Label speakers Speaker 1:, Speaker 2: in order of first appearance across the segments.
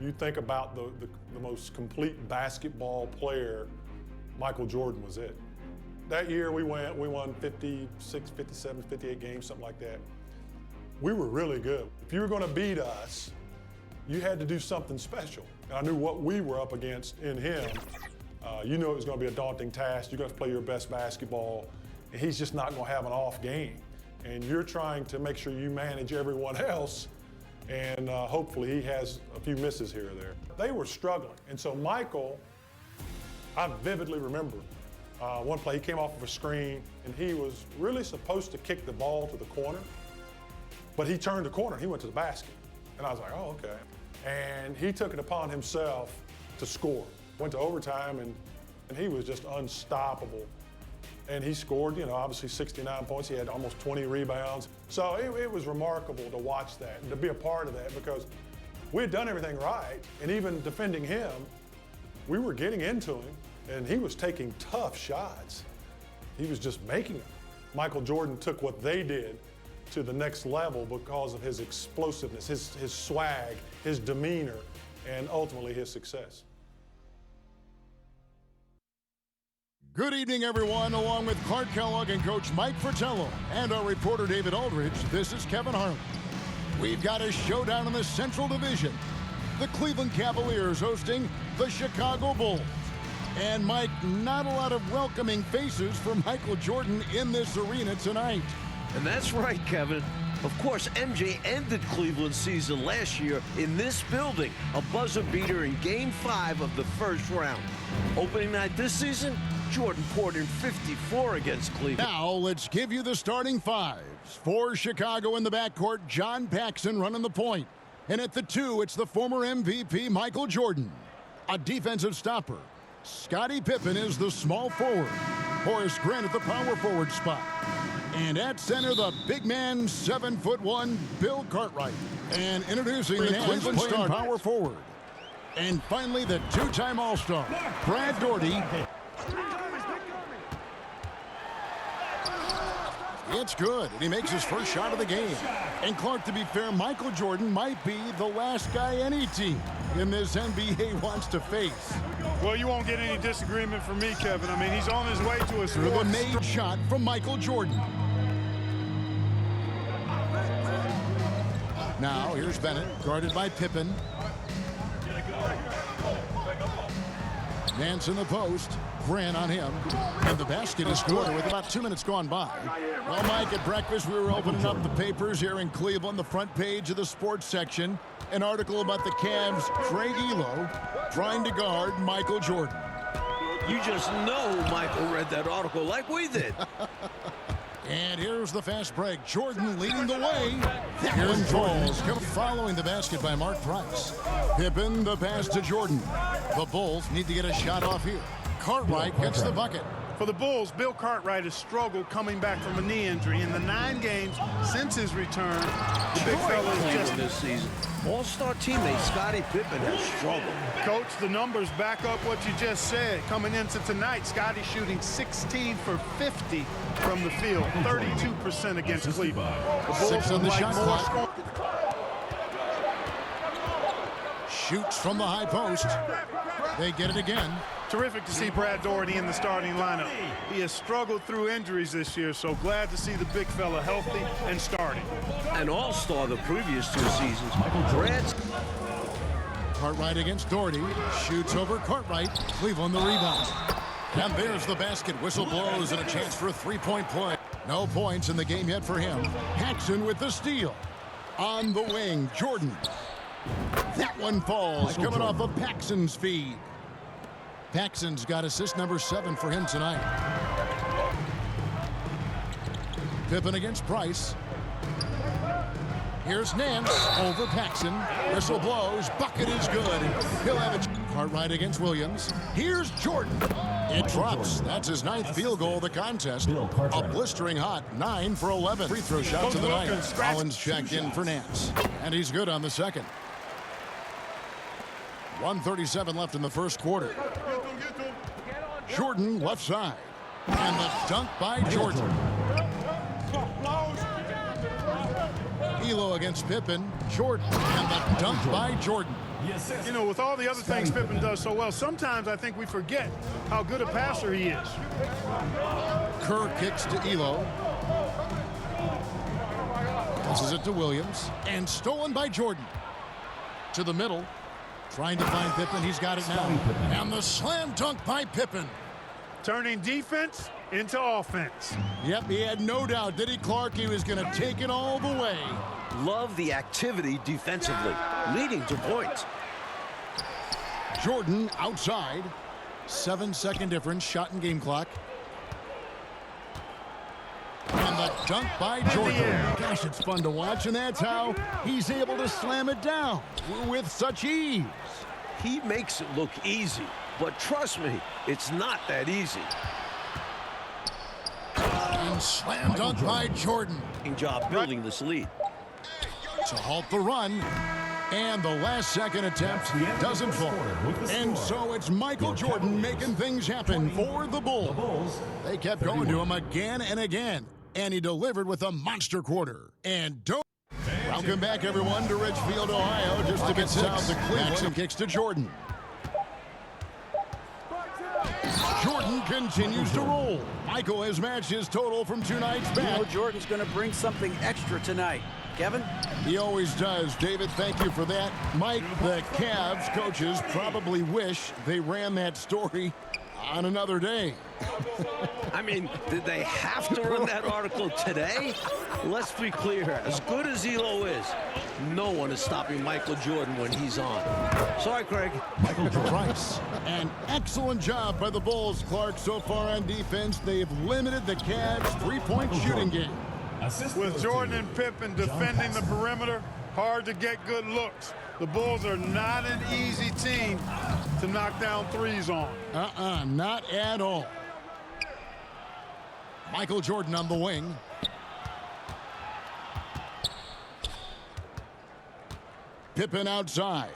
Speaker 1: You think about the most complete basketball player, Michael Jordan was it. That year we won 56, 57, 58 games, something like that. We were really good. If you were going to beat us, you had to do something special. And I knew what we were up against in him. You knew it was going to be a daunting task. You're going to play your best basketball, and he's just not going to have an off game. And you're trying to make sure you manage everyone else, and hopefully he has a few misses here or there. They were struggling, and so Michael, I vividly remember one play, he came off of a screen, and he was really supposed to kick the ball to the corner, but he turned the corner, he went to the basket. And I was like, oh, okay. And he took it upon himself to score. Went to overtime, and he was just unstoppable. And he scored, obviously 69 points. He had almost 20 rebounds. So it was remarkable to watch that and to be a part of that, because we had done everything right. And even defending him, we were getting into him, and he was taking tough shots. He was just making them. Michael Jordan took what they did to the next level because of his explosiveness, his swag, his demeanor, and ultimately his success.
Speaker 2: Good evening, everyone. Along with Clark Kellogg and Coach Mike Fratello and our reporter David Aldridge, this is Kevin Harlan. We've got a showdown in the Central Division. The Cleveland Cavaliers hosting the Chicago Bulls. And Mike, not a lot of welcoming faces for Michael Jordan in this arena tonight.
Speaker 3: And that's right, Kevin. Of course, MJ ended Cleveland's season last year in this building, a buzzer beater in Game 5 of the first round. Opening night this season, Jordan poured in 54 against Cleveland.
Speaker 2: Now, let's give you the starting fives. For Chicago in the backcourt, John Paxson running the point. And at the 2, it's the former MVP, Michael Jordan. A defensive stopper. Scottie Pippen is the small forward. Horace Grant at the power forward spot. And at center, the big man, 7'1", Bill Cartwright. And introducing the Cleveland Star power forward. And finally, the two-time All-Star, Brad Daugherty. It's good, and he makes his first shot of the game. And Clark, to be fair, Michael Jordan might be the last guy any team in this NBA wants to face.
Speaker 4: Well, you won't get any disagreement from me, Kevin. I mean, he's on his way to his fourth.
Speaker 2: The made shot from Michael Jordan. Now, here's Bennett, guarded by Pippen. Nance in the post. Grant on him. And the basket is scored with about 2 minutes gone by. Well, Mike, at breakfast, we were opening up the papers here in Cleveland, the front page of the sports section. An article about the Cavs' Craig Elo trying to guard Michael Jordan.
Speaker 3: You just know Michael read that article like we did.
Speaker 2: And here's the fast break. Jordan leading the way. Here's Falls following the basket by Mark Price. Pippen the pass to Jordan. The Bulls need to get a shot off here. Cartwright gets the bucket.
Speaker 4: For the Bulls, Bill Cartwright has struggled coming back from a knee injury. In the 9 games since his return, the big fella is just
Speaker 3: this season. All-star teammate Scottie Pippen has struggled.
Speaker 4: Coach, the numbers back up what you just said. Coming into tonight, Scottie shooting 16 for 50 from the field, 32% against Cleveland. The Bulls
Speaker 2: 6 on the
Speaker 4: like
Speaker 2: shot
Speaker 4: more
Speaker 2: clock. Shoots from the high post. They get it again.
Speaker 4: Terrific to see Brad Daugherty in the starting lineup. He has struggled through injuries this year, so glad to see the big fella healthy and starting.
Speaker 3: An all-star the previous 2 seasons. Brad's
Speaker 2: Cartwright against Daugherty. Shoots over Cartwright. Cleveland the rebound. And there's the basket. Whistle blows and a chance for a three-point play. No points in the game yet for him. Paxson with the steal. On the wing, Jordan. That one falls, coming off of Paxson's feed. Paxson's got assist number 7 for him tonight. Pippen against Price. Here's Nance over Paxson. Whistle blows. Bucket is good. He'll have it. Cartwright against Williams. Here's Jordan. It drops. That's his 9th field goal of the contest. A blistering hot 9 for 11. Free throw shots of the night. Collins checked in for Nance. And he's good on the second. 1:37 left in the first quarter. Jordan left side. And the dunk by Jordan. Elo against Pippen. Jordan. And the dunk by Jordan.
Speaker 4: You know, with all the other things Pippen does so well, sometimes I think we forget how good a passer he is.
Speaker 2: Kerr kicks to Elo. Passes it to Williams. And stolen by Jordan. To the middle. Trying to find Pippen. He's got it now. And the slam dunk by Pippen.
Speaker 4: Turning defense into offense.
Speaker 2: Yep, he had no doubt, did he, Clark? He was going to take it all the way.
Speaker 3: Love the activity defensively, leading to points.
Speaker 2: Jordan outside. 7-second difference, shot and game clock. And the dunk by Jordan. Gosh, it's fun to watch, and that's how he's able to slam it down with such ease.
Speaker 3: He makes it look easy, but trust me, it's not that easy.
Speaker 2: And slam dunk by Jordan.
Speaker 3: Job building this lead.
Speaker 2: To halt the run. And the last second attempt doesn't fall. And so it's Michael Jordan making things happen for the Bulls. They kept going to him again and again. And he delivered with a monster quarter. And don't. Welcome back, everyone, to Ridgefield, Ohio. Just a bit south of Cleveland. Jackson kicks to Jordan. Jordan continues to roll. Michael has matched his total from 2 nights back.
Speaker 5: You know Jordan's going to bring something extra tonight. Kevin?
Speaker 2: He always does. David, thank you for that. Mike, the Cavs coaches probably wish they ran that story on another day.
Speaker 3: I mean, did they have to run that article today? Let's be clear. As good as Elo is, no one is stopping Michael Jordan when he's on. Sorry, Craig.
Speaker 2: Michael Price. An excellent job by the Bulls, Clark. So far on defense, they've limited the Cavs' three-point shooting game.
Speaker 4: With Jordan and Pippen defending the perimeter, hard to get good looks. The Bulls are not an easy team to knock down threes on.
Speaker 2: Not at all. Michael Jordan on the wing. Pippen outside.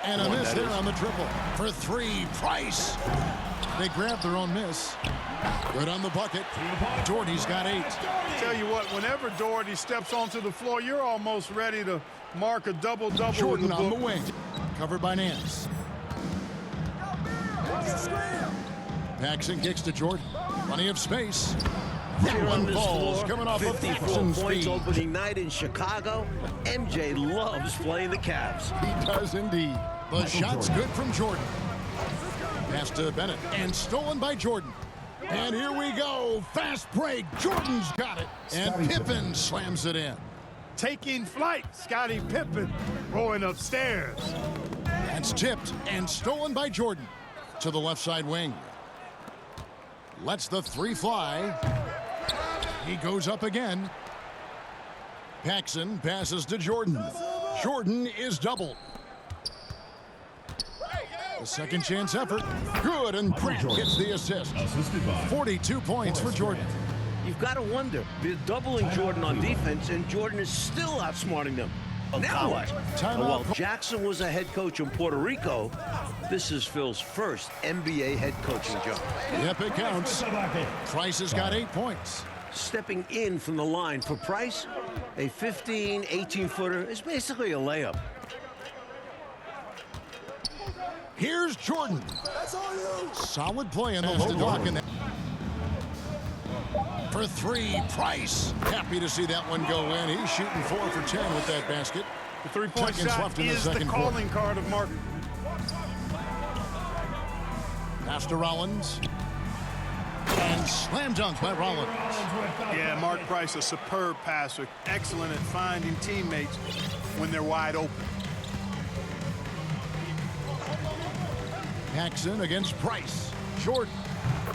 Speaker 2: And a miss there on the triple. For 3, Price. They grabbed their own miss. Good on the bucket. Doherty's got 8.
Speaker 4: Tell you what, whenever Doherty steps onto the floor, you're almost ready to mark a double-double.
Speaker 2: Jordan on the wing. Covered by Nance. Paxson kicks to Jordan. Plenty of space. That one falls, coming off of
Speaker 3: 54
Speaker 2: Paxson's
Speaker 3: points
Speaker 2: speed.
Speaker 3: opening night in Chicago. MJ loves playing the Cavs.
Speaker 2: He does indeed. The shot's good from Jordan. Pass to Bennett, and stolen by Jordan. And here we go. Fast break. Jordan's got it. And Pippen slams it in.
Speaker 4: Taking flight, Scottie Pippen going upstairs.
Speaker 2: That's tipped and stolen by Jordan. To the left side wing. Lets the 3 fly. He goes up again. Paxson passes to Jordan. Jordan is doubled. A second chance effort. Good, and Pratt gets the assist. 42 points for Jordan.
Speaker 3: You've got to wonder, they're doubling Jordan on defense, and Jordan is still outsmarting them. Now what? While Jackson was a head coach in Puerto Rico, this is Phil's first NBA head coaching job.
Speaker 2: Yep, it counts. Price has got 8 points.
Speaker 3: Stepping in from the line for Price, a 15, 18-footer is basically a layup.
Speaker 2: Here's Jordan. Solid play in the low block. For 3, Price. Happy to see that one go in. He's shooting 4 for 10 with that basket.
Speaker 4: The three-point shot
Speaker 2: left in
Speaker 4: is the calling card of Mark.
Speaker 2: Pass to Rollins. And slam dunk by Rollins.
Speaker 4: Yeah, Mark Price, a superb passer. Excellent at finding teammates when they're wide open.
Speaker 2: Paxson against Price. Jordan.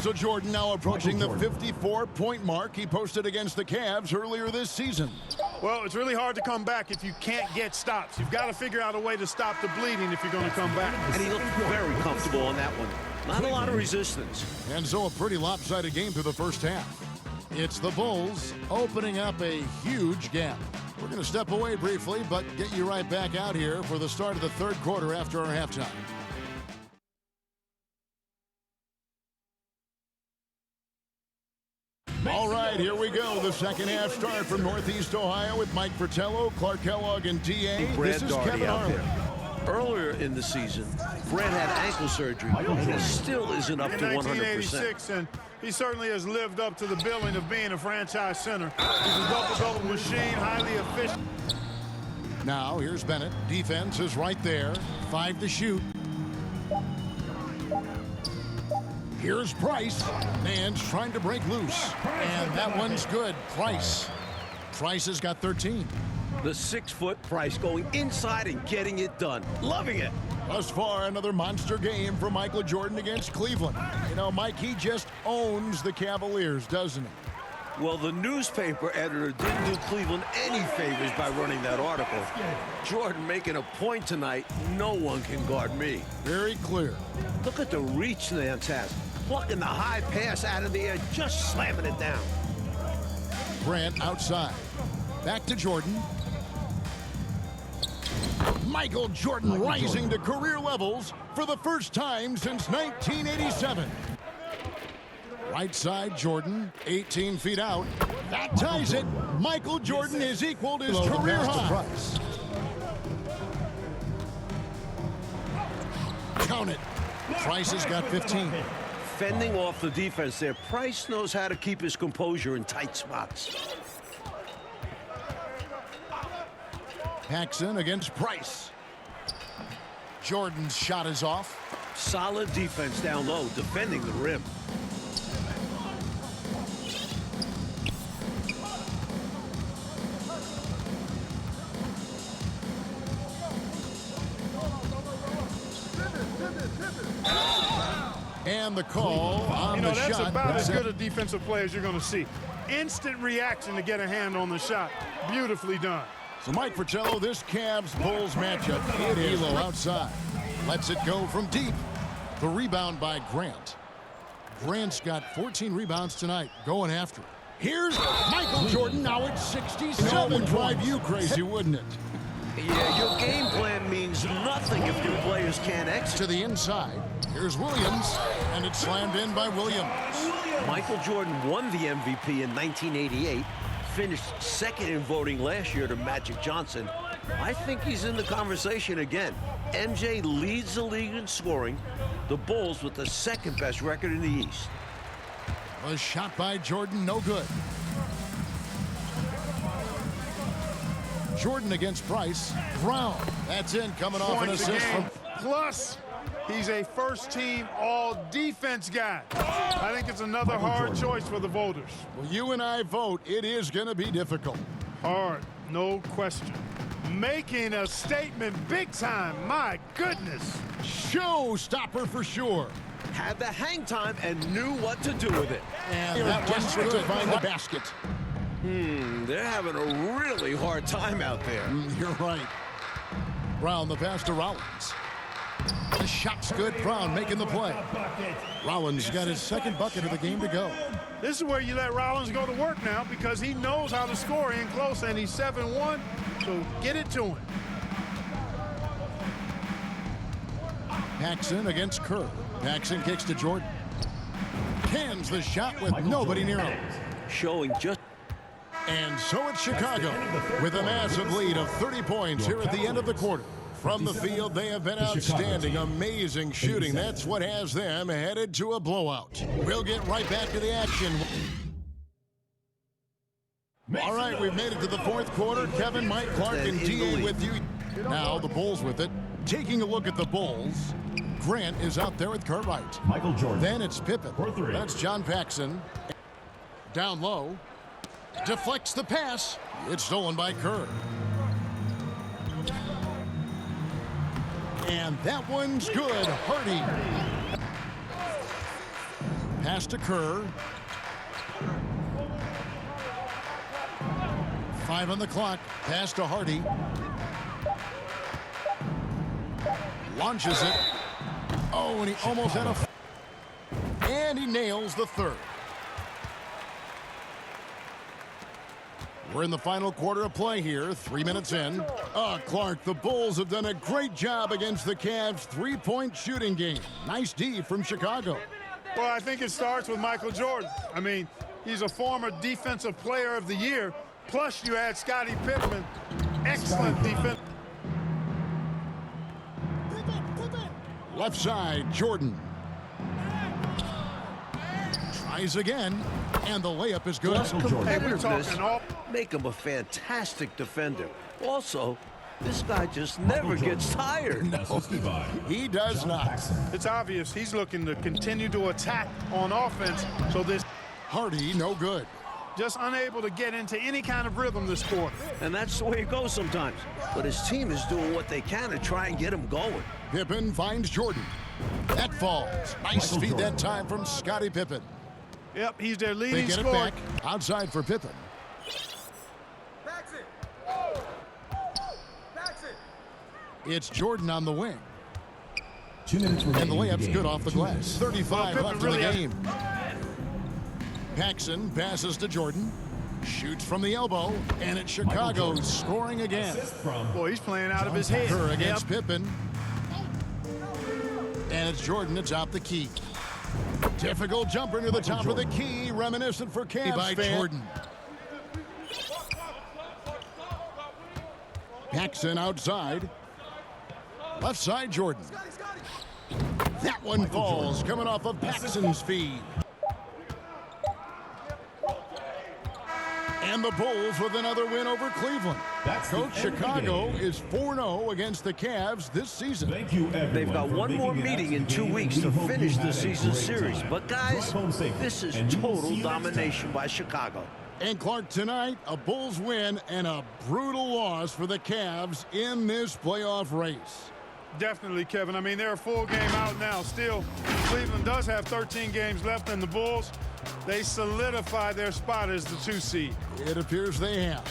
Speaker 2: So Jordan now approaching the 54-point mark he posted against the Cavs earlier this season.
Speaker 4: Well, it's really hard to come back if you can't get stops. You've got to figure out a way to stop the bleeding if you're going to come back.
Speaker 3: And he looked very comfortable on that one. Not a lot of resistance.
Speaker 2: And so a pretty lopsided game through the first half. It's the Bulls opening up a huge gap. We're going to step away briefly, but get you right back out here for the start of the third quarter after our halftime. All right, here we go. The second half start from Northeast Ohio with Mike Fratello, Clark Kellogg, and D.A.
Speaker 3: Brad
Speaker 2: This is
Speaker 3: Daugherty
Speaker 2: Kevin
Speaker 3: out
Speaker 2: Arnold.
Speaker 3: there. Earlier in the season, Brad had ankle surgery, and he still isn't up
Speaker 4: In
Speaker 3: to 100%.
Speaker 4: 1986, and he certainly has lived up to the billing of being a franchise center. He's a double-double machine, highly efficient.
Speaker 2: Now, here's Bennett. Defense is right there. 5 to shoot. Here's Price. Man's trying to break loose. And that one's good. Price. Price has got 13.
Speaker 3: The 6-foot Price going inside and getting it done. Loving it.
Speaker 2: Thus far, another monster game for Michael Jordan against Cleveland. You know, Mike, he just owns the Cavaliers, doesn't he?
Speaker 3: Well, the newspaper editor didn't do Cleveland any favors by running that article. Jordan making a point tonight, no one can guard me.
Speaker 2: Very clear.
Speaker 3: Look at the reach Nance has. Plucking the high pass out of the air, just slamming it down.
Speaker 2: Grant outside. Back to Jordan. Michael Jordan rising to career levels for the first time since 1987. Right side, Jordan, 18 feet out. That ties it. Michael Jordan has equaled his career high. Count it. Price has got 15.
Speaker 3: Fending off the defense there, Price knows how to keep his composure in tight spots.
Speaker 2: Paxson against Price. Jordan's shot is off.
Speaker 3: Solid defense down low, defending the rim.
Speaker 2: And the call on the
Speaker 4: that's
Speaker 2: shot.
Speaker 4: about as good a defensive play as you're going to see. Instant reaction to get a hand on the shot. Beautifully done.
Speaker 2: So Mike Fratello, this Cavs-Bulls matchup, it is Elo outside. Lets it go from deep. The rebound by Grant. Grant's got 14 rebounds tonight, going after it. Here's Michael Jordan, now at 67. Would drive you crazy, wouldn't it?
Speaker 3: Yeah, your game plan means nothing if your players can't execute.
Speaker 2: To the inside, here's Williams, and it's slammed in by Williams.
Speaker 3: Michael Jordan won the MVP in 1988, finished second in voting last year to Magic Johnson. I think he's in the conversation again. MJ leads the league in scoring. The Bulls with the second best record in the East.
Speaker 2: A shot by Jordan, no good. Jordan against Price. Brown, that's in, coming off an
Speaker 4: Points
Speaker 2: assist
Speaker 4: again.
Speaker 2: from...
Speaker 4: Plus, he's a first-team all-defense guy. I think it's another hard choice for the voters.
Speaker 2: Well, you and I vote, it is going to be difficult.
Speaker 4: Hard, no question. Making a statement big time, my goodness.
Speaker 2: Showstopper for sure.
Speaker 3: Had the hang time and knew what to do with it.
Speaker 2: And that one's good to find the basket.
Speaker 3: They're having a really hard time out there.
Speaker 2: You're right. Brown, the pass to Rollins. The shot's good. Brown making the play. Rollins got his second bucket of the game to go.
Speaker 4: This is where you let Rollins go to work now because he knows how to score in close, and he's 7-1, so get it to him.
Speaker 2: Paxson against Kerr. Paxson kicks to Jordan. Cans the shot with nobody near him.
Speaker 3: Showing just...
Speaker 2: And so it's Chicago with a massive lead of 30 points here at the end of the quarter. From the field, they have been outstanding, amazing shooting. That's what has them headed to a blowout. We'll get right back to the action. All right, we've made it to the fourth quarter. Kevin, Mike, Clark, and D.A. with you. Now the Bulls with it. Taking a look at the Bulls, Grant is out there with Cartwright.
Speaker 6: Michael Jordan.
Speaker 2: Then it's Pippen.
Speaker 6: For three.
Speaker 2: That's John Paxson. Down low. Deflects the pass. It's stolen by Kerr. And that one's good. Hardy. Pass to Kerr. 5 on the clock. Pass to Hardy. Launches it. Oh, and he almost had a... And he nails the third. We're in the final quarter of play here, 3 minutes in. Clark, the Bulls have done a great job against the Cavs' three-point shooting game. Nice D from Chicago.
Speaker 4: Well, I think it starts with Michael Jordan. I mean, He's a former Defensive Player of the Year. Plus, you add Scottie Pippen. Excellent defense.
Speaker 2: Left side, Jordan. Tries again, and the layup is good.
Speaker 3: Plus competitiveness
Speaker 4: all-
Speaker 3: make him a fantastic defender. Also, this guy just never gets tired.
Speaker 2: He does not.
Speaker 4: It's obvious he's looking to continue to attack on offense. So this
Speaker 2: Hardy, no good.
Speaker 4: just unable to get into any kind of rhythm this quarter.
Speaker 3: And that's the way it goes sometimes. But his team is doing what they can to try and get him going.
Speaker 2: Pippen finds Jordan. That falls. Nice feed that time from Scottie Pippen.
Speaker 4: Yep, he's their
Speaker 2: They
Speaker 4: leading
Speaker 2: get it
Speaker 4: scorer.
Speaker 2: back. Outside for Pippen. It's Jordan on the wing.
Speaker 6: 2 minutes
Speaker 2: And
Speaker 6: remaining.
Speaker 2: the layup's good off the glass. 35
Speaker 4: Well,
Speaker 2: left
Speaker 4: Pippen
Speaker 2: in the
Speaker 4: really
Speaker 2: game. Paxson passes to Jordan. Shoots from the elbow. And it's Chicago scoring again.
Speaker 4: Boy, he's playing out of his head.
Speaker 2: Kerr against
Speaker 4: Yep.
Speaker 2: Pippen. And it's Jordan to top the key. Difficult jumper near the top of the key. Reminiscent for Cavs by Jordan. Paxson outside. Left side, Jordan. That one falls, coming off of Paxson's feed. And the Bulls with another win over Cleveland. Coach, Chicago is 4-0 against the Cavs this season.
Speaker 6: Thank you, everyone.
Speaker 3: They've got
Speaker 6: for
Speaker 3: one more
Speaker 6: making it out
Speaker 3: meeting
Speaker 6: to
Speaker 3: in
Speaker 6: the
Speaker 3: 2
Speaker 6: game.
Speaker 3: weeks
Speaker 6: We
Speaker 3: to
Speaker 6: hope
Speaker 3: finish
Speaker 6: you
Speaker 3: the
Speaker 6: had a
Speaker 3: season
Speaker 6: great
Speaker 3: series.
Speaker 6: time.
Speaker 3: But guys,
Speaker 6: Drive home safely,
Speaker 3: this is
Speaker 6: and we will
Speaker 3: total
Speaker 6: see you next
Speaker 3: domination
Speaker 6: time.
Speaker 3: by Chicago.
Speaker 2: And Clark, tonight, a Bulls win and a brutal loss for the Cavs in this playoff race.
Speaker 4: Definitely, Kevin. I mean, they're a full game out now. Still, Cleveland does have 13 games left, and the Bulls, they solidify their spot as the 2 seed.
Speaker 2: It appears they have.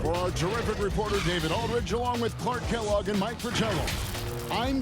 Speaker 2: For our terrific reporter, David Aldridge, along with Clark Kellogg and Mike Fratello, I'm